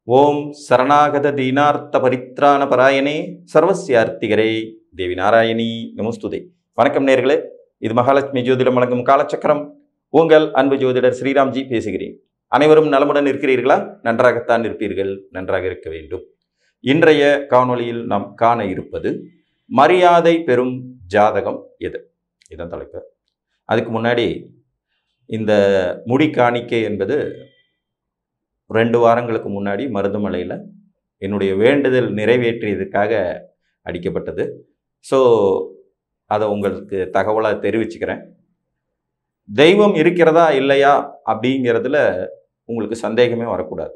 ஓம் சரணாகத தீனார்த்த பரித்ராண பராயணே சர்வஸ்யார்த்திகரே தேவி நாராயணி நமஸ்துதே. வணக்கம் நேர்களே, இது மகாலட்சுமி ஜோதிடம் வழங்கும் காலச்சக்கரம். உங்கள் அன்பு ஜோதிடர் ஸ்ரீராம்ஜி பேசுகிறேன். அனைவரும் நலமுடன் இருக்கிறீர்களா? நன்றாகத்தான் இருப்பீர்கள், நன்றாக இருக்க வேண்டும். இன்றைய காணொளியில் நாம் காண இருப்பது மரியாதை பெறும் ஜாதகம் எது, இதன் தலைப்பு. அதுக்கு முன்னாடி இந்த முடி காணிக்கை என்பது 2 வாரங்களுக்கு முன்னாடி மருதமலையில் என்னுடைய வேண்டுதல் நிறைவேற்றியதுக்காக அடிக்கப்பட்டது. ஸோ அதை உங்களுக்கு தகவலாக தெரிவிச்சுக்கிறேன். தெய்வம் இருக்கிறதா இல்லையா அப்படிங்கிறதுல உங்களுக்கு சந்தேகமே வரக்கூடாது.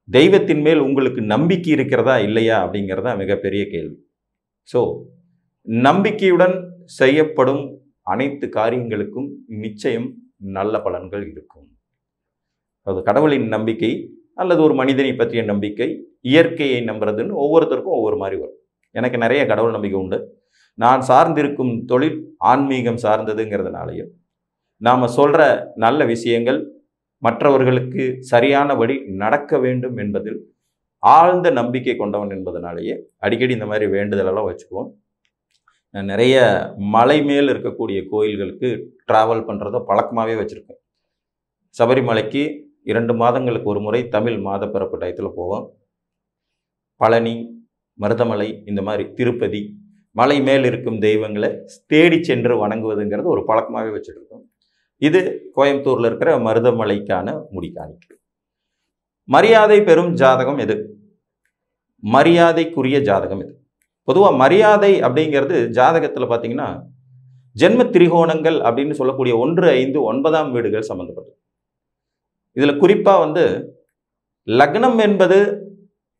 தெய்வத்தின் மேல் உங்களுக்கு நம்பிக்கை இருக்கிறதா இல்லையா அப்படிங்கிறதா மிகப்பெரிய கேள்வி. ஸோ நம்பிக்கையுடன் செய்யப்படும் அனைத்து காரியங்களுக்கும் நிச்சயம் நல்ல பலன்கள் இருக்கும். அது கடவுளின் நம்பிக்கை அல்லது ஒரு மனிதனை பற்றிய நம்பிக்கை, இயற்கையை நம்புறதுன்னு ஒவ்வொருத்தருக்கும் ஒவ்வொரு மாதிரி வரும். எனக்கு நிறைய கடவுள் நம்பிக்கை உண்டு. நான் சார்ந்திருக்கும் தொழில் ஆன்மீகம் சார்ந்ததுங்கிறதுனாலையும் நாம் சொல்கிற நல்ல விஷயங்கள் மற்றவர்களுக்கு சரியானபடி நடக்க வேண்டும் என்பதில் ஆழ்ந்த நம்பிக்கை கொண்டவன் என்பதனாலேயே அடிக்கடி இந்த மாதிரி வேண்டுதலெல்லாம் வச்சுக்குவோம். நான் நிறைய மலை மேல் இருக்கக்கூடிய கோயில்களுக்கு ட்ராவல் பண்ணுறத பழக்கமாகவே வச்சுருக்கேன். சபரிமலைக்கு 2 மாதங்களுக்கு ஒரு முறை தமிழ் மாத பிறப்பு டயத்தில் போவோம். பழனி, மருதமலை, இந்த மாதிரி திருப்பதி, மலை மேல் இருக்கும் தெய்வங்களை தேடி சென்று வணங்குவதுங்கிறது ஒரு பழக்கமாகவே வச்சுருக்கோம். இது கோயம்புத்தூரில் இருக்கிற மருதமலைக்கான முடி காணிக்கை. மரியாதை பெறும் ஜாதகம் எது? மரியாதைக்குரிய ஜாதகம் எது? பொதுவாக மரியாதை அப்படிங்கிறது ஜாதகத்தில் பார்த்தீங்கன்னா ஜென்ம திரிகோணங்கள் அப்படின்னு சொல்லக்கூடிய 1, 5, 9ஆம் வீடுகள் சம்மந்தப்பட்டது. இதில் குறிப்பாக லக்னம் என்பது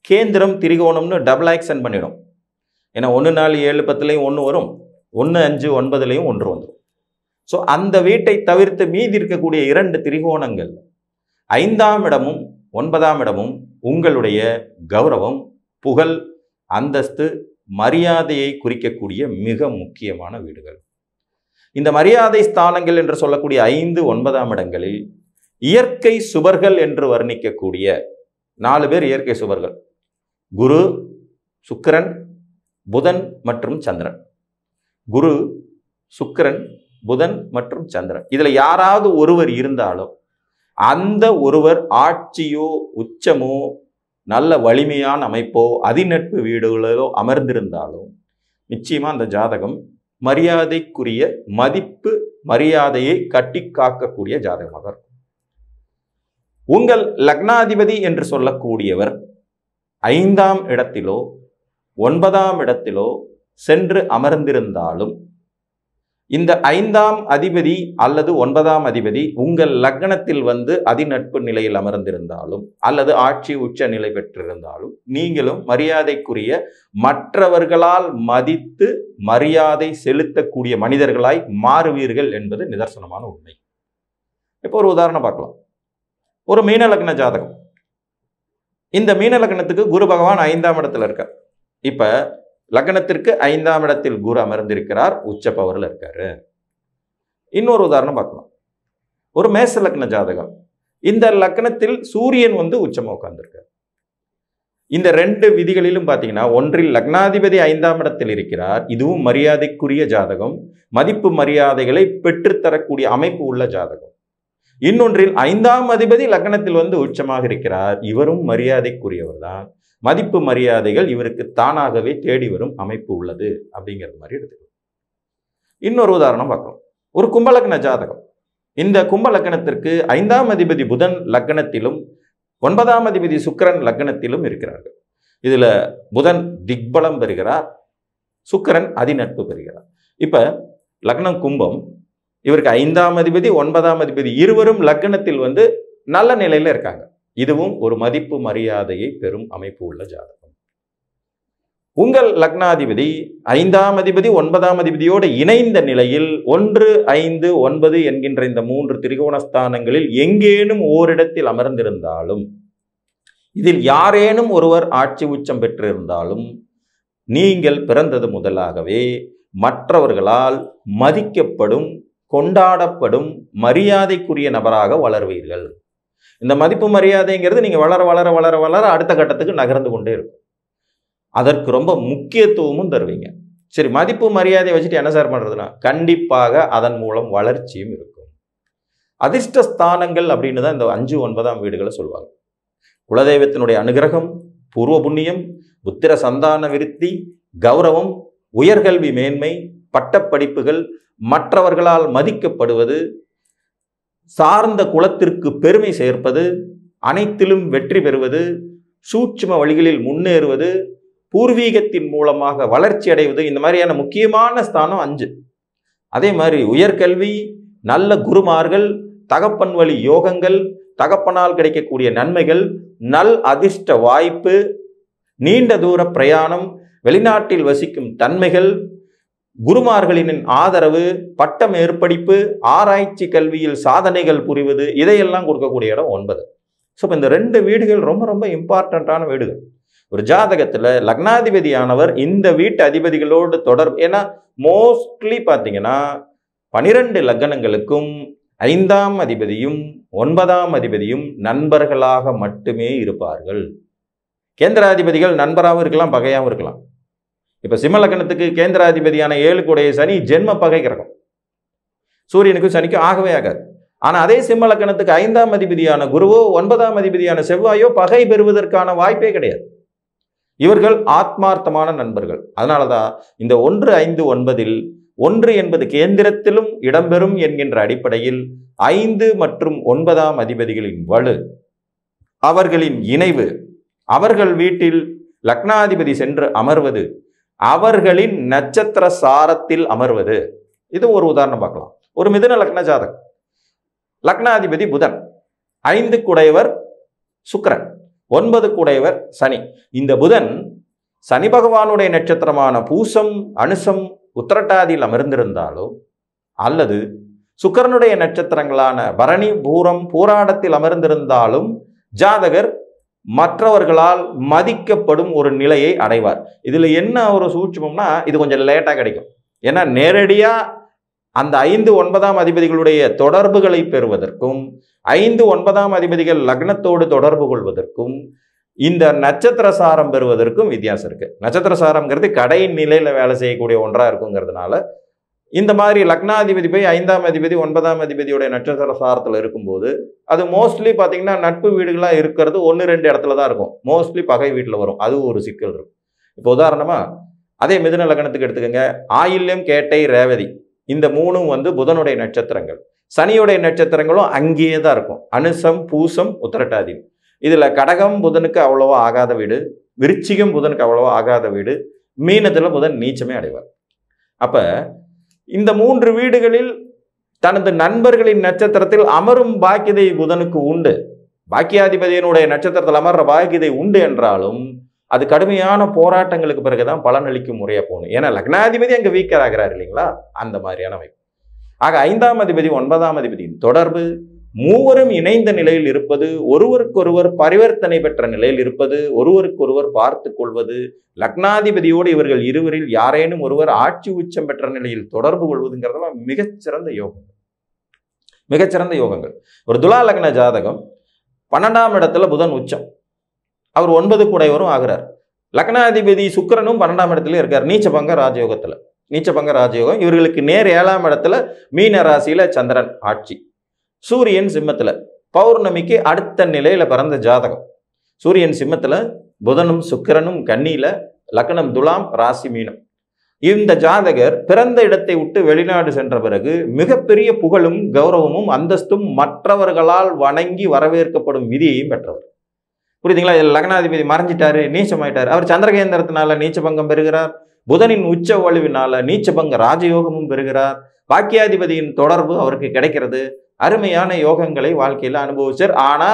கேந்திரம் திரிகோணம்னு டபுள் ஆக்ஷன் பண்ணிடும். ஏன்னா 1, 4, 7, 10லையும் 1 வரும், 1, 5, 9லையும் 1 வந்துடும். ஸோ அந்த வீட்டை தவிர்த்து மீதி இருக்கக்கூடிய 2 திரிகோணங்கள் 5ஆம் இடமும் 9ஆம் இடமும் உங்களுடைய கௌரவம், புகழ், அந்தஸ்து, மரியாதையை குறிக்கக்கூடிய மிக முக்கியமான வீடுகள். இந்த மரியாதை ஸ்தானங்கள் என்று சொல்லக்கூடிய 5, 9ஆம் இடங்களில் இயற்கை சுபர்கள் என்று வர்ணிக்கக்கூடிய 4 பேர் இயற்கை சுபர்கள்: குரு, சுக்கிரன், புதன் மற்றும் சந்திரன். குரு, சுக்கிரன், புதன் மற்றும் சந்திரன். இதில் யாராவது ஒருவர் இருந்தாலும் அந்த ஒருவர் ஆட்சியோ உச்சமோ நல்ல வலிமையான அமைப்போ அதிநட்பு வீடுகளோ அமர்ந்திருந்தாலும் நிச்சயமா அந்த ஜாதகம் மரியாதைக்குரிய மதிப்பு, மரியாதையை கட்டி காக்கக்கூடிய ஜாதகமாக இருக்கும். உங்கள் லக்னாதிபதி என்று சொல்லக்கூடியவர் 5ஆம் இடத்திலோ 9ஆம் இடத்திலோ சென்று அமர்ந்திருந்தாலும் இந்த 5ஆம் அதிபதி அல்லது 9ஆம் அதிபதி உங்கள் லக்னத்தில் அதிநட்பு நிலையில் அமர்ந்திருந்தாலும் அல்லது ஆட்சி உச்ச நிலை பெற்றிருந்தாலும் நீங்களும் மரியாதைக்குரிய, மற்றவர்களால் மதித்து மரியாதை செலுத்தக்கூடிய மனிதர்களாய் மாறுவீர்கள் என்பது நிதர்சனமான உண்மை. இப்போ ஒரு உதாரணம் பார்க்கலாம். ஒரு மீன லக்ன ஜாதகம். இந்த மீன லக்னத்துக்கு குரு பகவான் 5ஆம் இடத்துல இருக்கார். இப்ப லக்னத்திற்கு 5ஆம் இடத்தில் குரு அமர்ந்திருக்கிறார், உச்ச பவர்ல இருக்காரு. இன்னொரு உதாரணம் பார்க்கலாம். ஒரு மேச லக்ன ஜாதகம். இந்த லக்னத்தில் சூரியன் உச்சமா உட்கார்ந்திருக்கார். இந்த 2 விதிகளிலும் பார்த்தீங்கன்னா, ஒன்றில் லக்னாதிபதி 5ஆம் இடத்தில் இருக்கிறார், இதுவும் மரியாதைக்குரிய ஜாதகம், மதிப்பு மரியாதைகளை பெற்றுத்தரக்கூடிய அமைப்பு உள்ள ஜாதகம். இன்னொன்றில் 5ஆம் அதிபதி லக்னத்தில் உச்சமாக இருக்கிறார், இவரும் மரியாதைக்குரியவர் தான், மதிப்பு மரியாதைகள் இவருக்கு தானாகவே தேடி வரும் அமைப்பு உள்ளது அப்படிங்கிறது மாதிரி எடுத்துக்கலாம். இன்னொரு உதாரணம் பார்க்கலாம். ஒரு கும்பலக்ன ஜாதகம். இந்த கும்பலக்னத்திற்கு 5ஆம் அதிபதி புதன் லக்னத்திலும் 9ஆம் அதிபதி சுக்கிரன் லக்னத்திலும் இருக்கிறார்கள். இதுல புதன் திக்பலம் பெறுகிறார், சுக்கிரன் அதிநட்பு பெறுகிறார். இப்ப லக்னம் கும்பம், இவருக்கு 5ஆம் அதிபதி 9ஆம் அதிபதி இருவரும் லக்னத்தில் நல்ல நிலையில இருக்காங்க. இதுவும் ஒரு மதிப்பு மரியாதையை பெறும் அமைப்பு உள்ள ஜாதகம். உங்கள் லக்னாதிபதி 5ஆம் அதிபதி 9ஆம் அதிபதியோடு இணைந்த நிலையில் 1, 5, 9 என்கின்ற இந்த 3 திரிகோணஸ்தானங்களில் எங்கேனும் ஓரிடத்தில் அமர்ந்திருந்தாலும், இதில் யாரேனும் ஒருவர் ஆட்சி உச்சம் பெற்றிருந்தாலும் நீங்கள் பிறந்தது முதலாகவே மற்றவர்களால் மதிக்கப்படும், கொண்டாடப்படும், மரியாதைக்குரிய நபராக வளர்வீர்கள். இந்த மதிப்பு மரியாதைங்கிறது நீங்க வளர வளர வளர வளர அடுத்த கட்டத்துக்கு நகர்ந்து கொண்டே இருக்கும். அதற்கு ரொம்ப முக்கியத்துவமும் தருவீங்க. சரி, மதிப்பு மரியாதையை வச்சுட்டு என்ன சார் பண்றதுன்னா, கண்டிப்பாக அதன் மூலம் வளர்ச்சியும் இருக்கும். அதிர்ஷ்ட ஸ்தானங்கள் அப்படின்னு தான் இந்த 5, 9ஆம் வீடுகளை சொல்லுவாங்க. குலதெய்வத்தினுடைய அனுகிரகம், பூர்வ புண்ணியம், புத்திர சந்தான விருத்தி, கௌரவம், உயர்கல்வி மேன்மை, பட்டப்படிப்புகள், மற்றவர்களால் மதிக்கப்படுவது, சார்ந்த குலத்திற்கு பெருமை சேர்ப்பது, அனைத்திலும் வெற்றி பெறுவது, சூட்சும வழிகளில் முன்னேறுவது, பூர்வீகத்தின் மூலமாக வளர்ச்சி அடைவது, இந்த மாதிரியான முக்கியமான ஸ்தானம் 5. அதே மாதிரி உயர்கல்வி, நல்ல குருமார்கள், தகப்பன் வழி யோகங்கள், தகப்பனால் கிடைக்கக்கூடிய நன்மைகள், நல் அதிர்ஷ்ட வாய்ப்பு, நீண்ட தூர பிரயாணம், வெளிநாட்டில் வசிக்கும் தன்மைகள், குருமார்களின் ஆதரவு, பட்ட மேற்படிப்பு, ஆராய்ச்சி கல்வியில் சாதனைகள் புரிவது, இதையெல்லாம் கொடுக்கக்கூடிய இடம் 9. ஸோ இப்போ இந்த 2 வீடுகள் ரொம்ப ரொம்ப இம்பார்ட்டண்ட்டான வீடுகள். ஒரு ஜாதகத்தில் லக்னாதிபதியானவர் இந்த வீட்டு அதிபதிகளோடு தொடர்பு. ஏன்னா மோஸ்ட்லி பார்த்தீங்கன்னா 12 லக்னங்களுக்கும் 5ஆம் அதிபதியும் 9ஆம் அதிபதியும் நண்பர்களாக மட்டுமே இருப்பார்கள். கேந்திராதிபதிகள் நண்பராகவும் இருக்கலாம், பகையாகவும் இருக்கலாம். இப்போ சிம்ம லக்னத்துக்கு கேந்திராதிபதியான 7 கூடைய சனி ஜென்ம பகை கிரகம், சூரியனுக்கும் சனிக்கும் ஆகவே ஆகாது. ஆனால் அதே சிம்ம லக்னத்துக்கு 5ஆம் அதிபதியான குருவோ 9ஆம் அதிபதியான செவ்வாயோ பகை பெறுவதற்கான வாய்ப்பே கிடையாது. இவர்கள் ஆத்மார்த்தமான நண்பர்கள். அதனால தான் இந்த 1, 5, 9இல் 1 என்பது கேந்திரத்திலும் இடம்பெறும் என்கின்ற அடிப்படையில் 5 மற்றும் 9ஆம் அதிபதிகளின் வலு, அவர்களின் இணைவு, அவர்கள் வீட்டில் லக்னாதிபதி சென்று அமர்வது, அவர்களின் நட்சத்திர சாரத்தில் அமர்வது. இது ஒரு உதாரணம் பார்க்கலாம். ஒரு மிதுன லக்ன ஜாதகம், லக்னாதிபதி புதன், 5 குடையவர் சுக்கிரன், 9 குடையவர் சனி. இந்த புதன் சனி பகவானுடைய நட்சத்திரமான பூசம், அனுசம், உத்திரட்டாதியில் அமர்ந்திருந்தாலோ அல்லது சுக்கிரனுடைய நட்சத்திரங்களான பரணி, பூரம், பூராடத்தில் அமர்ந்திருந்தாலும் ஜாதகர் மற்றவர்களால் மதிக்கப்படும் ஒரு நிலையை அடைவார். இதுல என்ன ஒரு சூட்சுமம்னா, இது கொஞ்சம் லேட்டா கிடைக்கும். ஏன்னா நேரடியா அந்த 5, 9ஆம் அதிபதிகளுடைய தொடர்புகளை பெறுவதற்கும் 5, 9ஆம் அதிபதிகள் லக்னத்தோடு தொடர்பு கொள்வதற்கும் இந்த நட்சத்திர சாரம் பெறுவதற்கும் வித்தியாசம் இருக்கு. நட்சத்திர சாரம்ங்கிறது கடை நிலையில வேலை செய்யக்கூடிய ஒன்றா இருக்குங்கிறதுனால இந்த மாதிரி லக்னாதிபதி போய் 5ஆம் அதிபதி 9ஆம் அதிபதியோடைய நட்சத்திர சாரத்தில் இருக்கும்போது அது மோஸ்ட்லி பார்த்தீங்கன்னா நட்பு வீடுகளாக இருக்கிறது 1, 2 இடத்துல தான் இருக்கும். மோஸ்ட்லி பகை வீட்டில் வரும். அது ஒரு சிக்கல் இருக்கும். இப்போ உதாரணமா அதே மிதுன லக்னத்துக்கு எடுத்துக்கோங்க. ஆயில்யம், கேட்டை, ரேவதி இந்த 3 புதனுடைய நட்சத்திரங்கள். சனியுடைய நட்சத்திரங்களும் அங்கேயே தான் இருக்கும். அனுசம், பூசம், உத்திரட்டாதி. இதுல கடகம் புதனுக்கு அவ்வளவா ஆகாத வீடு, விருச்சிகம் புதனுக்கு அவ்வளவா ஆகாத வீடு, மீனத்துல புதன் நீச்சமே அடைவார். அப்ப இந்த 3 வீடுகளில் தனது நண்பர்களின் நட்சத்திரத்தில் அமரும் பாக்கியதை புதனுக்கு உண்டு. பாக்கியாதிபதியினுடைய நட்சத்திரத்தில் அமர்ற பாக்கியதை உண்டு என்றாலும் அது கடுமையான போராட்டங்களுக்கு பிறகுதான் பலனளிக்கும் முறையா போகணும். ஏன்னா லக்னாதிபதி அங்க வீக்கர் ஆகிறார் இல்லைங்களா, அந்த மாதிரியான அமைப்பு. ஆக 5ஆம் அதிபதி 9ஆம் அதிபதியின் தொடர்பு, மூவரும் இணைந்த நிலையில் இருப்பது, ஒருவருக்கொருவர் பரிவர்த்தனை பெற்ற நிலையில் இருப்பது, ஒருவருக்கொருவர் பார்த்து கொள்வது, லக்னாதிபதியோடு இவர்கள் இருவரில் யாரேனும் ஒருவர் ஆட்சி உச்சம் பெற்ற நிலையில் தொடர்பு கொள்வதுங்கிறதெல்லாம் மிகச்சிறந்த யோகங்கள். மிகச்சிறந்த யோகங்கள். ஒரு துலா லக்ன ஜாதகம் 12ஆம் இடத்துல புதன் உச்சம், அவர் 9 கூடையவரும் ஆகிறார். லக்னாதிபதி சுக்கிரனும் 12ஆம் இடத்துல இருக்கார், நீச்சபங்க ராஜயோகத்துல. நீச்சபங்க ராஜயோகம். இவர்களுக்கு நேர் 7ஆம் இடத்துல மீன ராசியில சந்திரன் ஆட்சி. சூரியன் சிம்மத்துல, பௌர்ணமிக்கு அடுத்த நிலையில பிறந்த ஜாதகம். சூரியன் சிம்மத்துல, புதனும் சுக்கிரனும் கன்னியில, லக்னம் துலாம், ராசி மீனம். இந்த ஜாதகர் பிறந்த இடத்தை விட்டு வெளிநாடு சென்ற பிறகு மிகப்பெரிய புகழும் கௌரவமும் அந்தஸ்தும் மற்றவர்களால் வணங்கி வரவேற்கப்படும் விதியையும் பெற்றவர். புரியுதுங்களா? இதில் லக்னாதிபதி மறைஞ்சிட்டாரு, நீச்சமாயிட்டார். அவர் சந்திரகேந்திரத்தினால நீச்சபங்கம் பெறுகிறார். புதனின் உச்ச வலுவினால நீச்சபங்க ராஜயோகமும் பெறுகிறார். பாக்கியாதிபதியின் தொடர்பு அவருக்கு கிடைக்கிறது. அருமையான யோகங்களை வாழ்க்கையில அனுபவிச்சார். ஆனா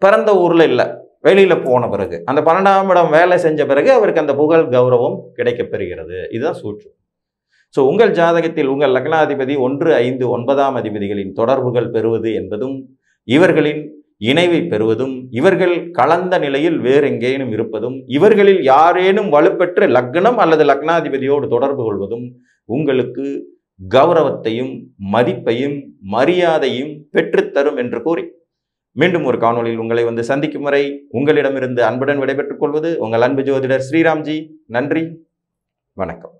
பிறந்த ஊர்ல இல்ல, வெளியில போன பிறகு அந்த 12ஆம் இடம் வேலை செஞ்ச பிறகு அவருக்கு அந்த புகழ் கௌரவம் கிடைக்க பெறுகிறது. இதுதான் சூற்று. ஸோ உங்கள் ஜாதகத்தில் உங்கள் லக்னாதிபதி 1, 5, 9ஆம் அதிபதிகளின் தொடர்புகள் பெறுவது என்பதும், இவர்களின் இணைவை பெறுவதும், இவர்கள் கலந்த நிலையில் வேறு எங்கேனும் இருப்பதும், இவர்களில் யாரேனும் வலுப்பெற்று லக்னம் அல்லது லக்னாதிபதியோடு தொடர்பு கொள்வதும் உங்களுக்கு கௌரவத்தையும் மதிப்பையும் மரியாதையும் பெற்றுத்தரும் என்று கூறி மீண்டும் ஒரு காணொளியில் உங்களை வந்து சந்திக்கும் வரை உங்களிடமிருந்து அன்புடன் விடைபெற்றுக் கொள்வது உங்கள் அன்பு ஜோதிடர் ஸ்ரீராம்ஜி. நன்றி, வணக்கம்.